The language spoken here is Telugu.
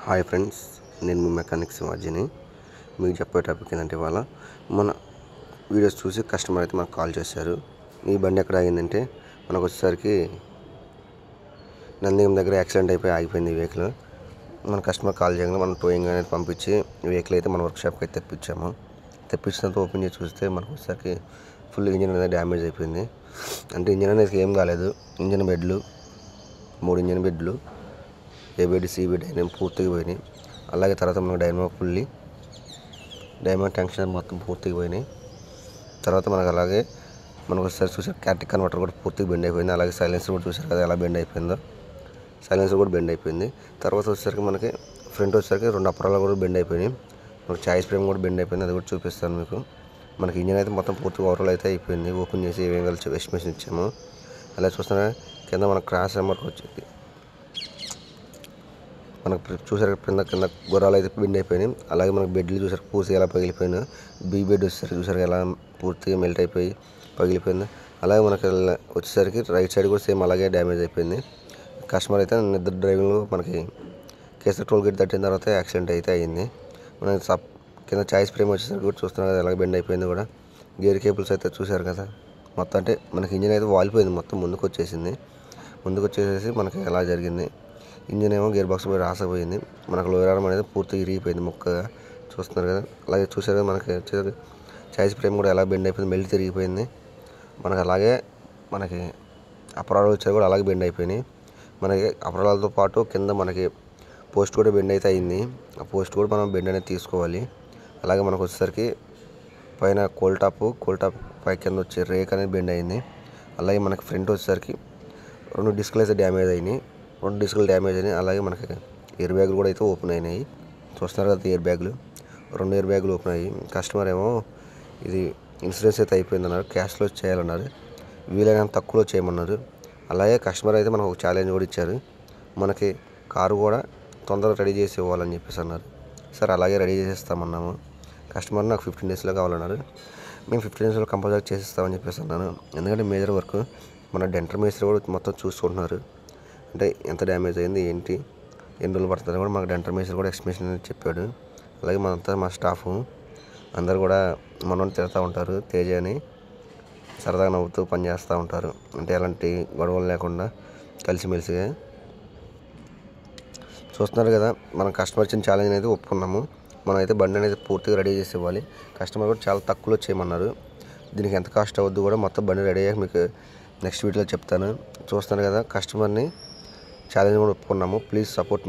హాయ్ ఫ్రెండ్స్, నేను మీ మెకానిక్ శివాజీని. మీకు చెప్పే టాపిక్ ఏంటంటే, ఇవాళ మన వీడియోస్ చూసి కస్టమర్ అయితే మనకు కాల్ చేశారు. ఈ బండి ఎక్కడ ఆగిందంటే, మనకు వచ్చేసరికి నందిగం దగ్గర యాక్సిడెంట్ అయిపోయి ఆగిపోయింది ఈ వెహికల్. మన కస్టమర్ కాల్ చేయగానే మనం టోయింగ్ అనేది పంపించి వెహికల్ అయితే మన వర్క్షాప్కి అయితే తెప్పించాము. తెప్పించినంత ఓపెన్ చేసి చూస్తే మనకు వచ్చేసరికి ఫుల్ ఇంజిన్ అనేది డ్యామేజ్ అయిపోయింది. అంటే ఇంజిన్ అనేది ఏం కాలేదు. ఇంజిన్ బెడ్లు 3 ఇంజిన్ బెడ్లు, ఏ బెడ్ సి బెడ్ అయినా పూర్తిగా పోయినాయి. అలాగే తర్వాత మనకు డైనమో టెన్షన్ మొత్తం పూర్తిగా పోయినాయి. తర్వాత మనకు వచ్చేసరికి చూసారు క్యాటిక్ కన్వర్టర్ కూడా పూర్తిగా బెండ్ అయిపోయింది. అలాగే సైలెన్సర్ కూడా చూసారు కదా ఎలా బెండ్ అయిపోయిందో. సైలెన్సర్ కూడా బెండ్ అయిపోయింది. తర్వాత వచ్చేసరికి మనకి ఫ్రంట్ వచ్చేసరికి 2 అప్పరాలు కూడా బెండ్ అయిపోయినాయి. మనకు చాయిస్ ఫ్రేమ్ కూడా బెండ్ అయిపోయింది. అది కూడా చూపిస్తాను మీకు. మనకి ఇంజిన్ అయితే మొత్తం పూర్తిగా ఓవరాల్ అయితే అయిపోయింది. ఓపెన్ చేసి ఏమేమి కలిసి ఎస్టిమేషన్ ఇచ్చాము. అలా చూస్తున్నా కింద మనకు క్రాస్ నెంబర్కి వచ్చింది. మనకు చూసారు కింద గుర్రాలు అయితే బెండ్ అయిపోయినాయి. అలాగే మనకు బెడ్లు చూసారు పూర్తిగా ఎలా పగిలిపోయినాయి. బీ బెడ్ వచ్చేసరికి చూసారు ఎలా పూర్తిగా మెల్ట్ అయిపోయి పగిలిపోయింది. అలాగే మనకి వచ్చేసరికి రైట్ సైడ్ కూడా సేమ్ అలాగే డ్యామేజ్ అయిపోయింది. కస్టమర్ అయితే నిద్ర డ్రైవింగ్లో మనకి కేసర్ టోల్ గేట్ తట్టిన తర్వాత యాక్సిడెంట్ అయితే అయ్యింది. మనకి కింద చాయిస్ ఫ్రేమ్ వచ్చేసరికి కూడా చూస్తున్నారు కదా ఎలా బెండ్ అయిపోయింది కూడా. గేర్ కేబుల్స్ అయితే చూసారు కదా మొత్తం. అంటే మనకి ఇంజిన్ అయితే వాలిపోయింది, మొత్తం ముందుకు వచ్చేసేసి మనకి ఎలా జరిగింది. ఇంజిన్ ఏమో గేర్ బాక్స్ మీద రాసపోయింది. మనకు లోయర్ ఆర్మ్ అనేది పూర్తిగా ఇరిగిపోయింది ముక్కగా చూస్తున్నారు కదా. అలాగే చూసారు కదా మనకి చాయిస్ ఫ్రేమ్ కూడా ఎలా బెండ్ అయిపోయింది, మెల్ట్ తిరిగిపోయింది. అలాగే మనకి అపరాలు వచ్చాయి కూడా అలాగే బెండ్ అయిపోయినాయి. మనకి అపరాలతో పాటు కింద మనకి పోస్ట్ కూడా బెండ్ అయితే అయింది. ఆ పోస్ట్ కూడా మనం బెండ్ అనేది తీసుకోవాలి. అలాగే మనకు వచ్చేసరికి పైన కోల్ టాప్ పై కింద వచ్చే రేక్ అనేది బెండ్ అయింది. అలాగే మనకి ఫ్రంట్ వచ్చేసరికి 2 డిస్క్లు అయితే డ్యామేజ్ అయినాయి. 2 డిస్కులు డ్యామేజ్ అయినాయి. అలాగే మనకి ఎయిర్ బ్యాగులు కూడా అయితే ఓపెన్ అయినాయి. చూస్తున్నారు కదా ఎయిర్ బ్యాగులు, 2 ఎయిర్ బ్యాగులు ఓపెన్ అయ్యి. కస్టమర్ ఏమో ఇది ఇన్సూరెన్స్ అయితే అయిపోయిందన్నారు, క్యాష్లో చేయాలన్నారు, వీలైనంత తక్కువలో చేయమన్నారు. అలాగే కస్టమర్ అయితే మనకు ఒక ఛాలెంజ్ కూడా ఇచ్చారు. మనకి కారు కూడా తొందరగా రెడీ చేసి ఇవ్వాలని చెప్పేసి అన్నారు. సార్ అలాగే రెడీ చేసేస్తామన్నాము. కస్టమర్ నాకు 15 డేస్లో కావాలన్నారు. మేము 15 డేస్లో కంపల్సరీ చేసిస్తామని చెప్పేసి అన్నాను. ఎందుకంటే మేజర్ వర్క్ మన డెంటర్ మేస్త్రి కూడా మొత్తం చూసుకుంటున్నారు. అంటే ఎంత డ్యామేజ్ అయింది ఏంటి, ఎన్ని రోజులు పడుతుంది కూడా మాకు డెంటర్ మేస్త్రి కూడా ఎక్స్ప్లెనేషన్ అనేది చెప్పాడు. అలాగే మా స్టాఫ్ అందరు కూడా మనల్ని తిడుతూ ఉంటారు. తేజ అని సరదాగా నవ్వుతూ పనిచేస్తూ ఉంటారు. అంటే ఎలాంటి గొడవలు లేకుండా కలిసిమెలిసిగా. చూస్తున్నారు కదా మనం కస్టమర్ ఇచ్చిన ఛాలెంజ్ అనేది ఒప్పుకున్నాము. మనం అయితే బండి అనేది పూర్తిగా రెడీ చేసి ఇవ్వాలి. కస్టమర్ కూడా చాలా తక్కువలో చేయమన్నారు. దీనికి ఎంత కాస్ట్ అవుద్దు కూడా మొత్తం బండి రెడీ అయ్యాక మీకు నెక్స్ట్ వీడియోలో చెప్తాను. చూస్తున్నారు కదా కస్టమర్ని ఛాలెంజ్ కూడా ఒప్పుకున్నాము. Please support.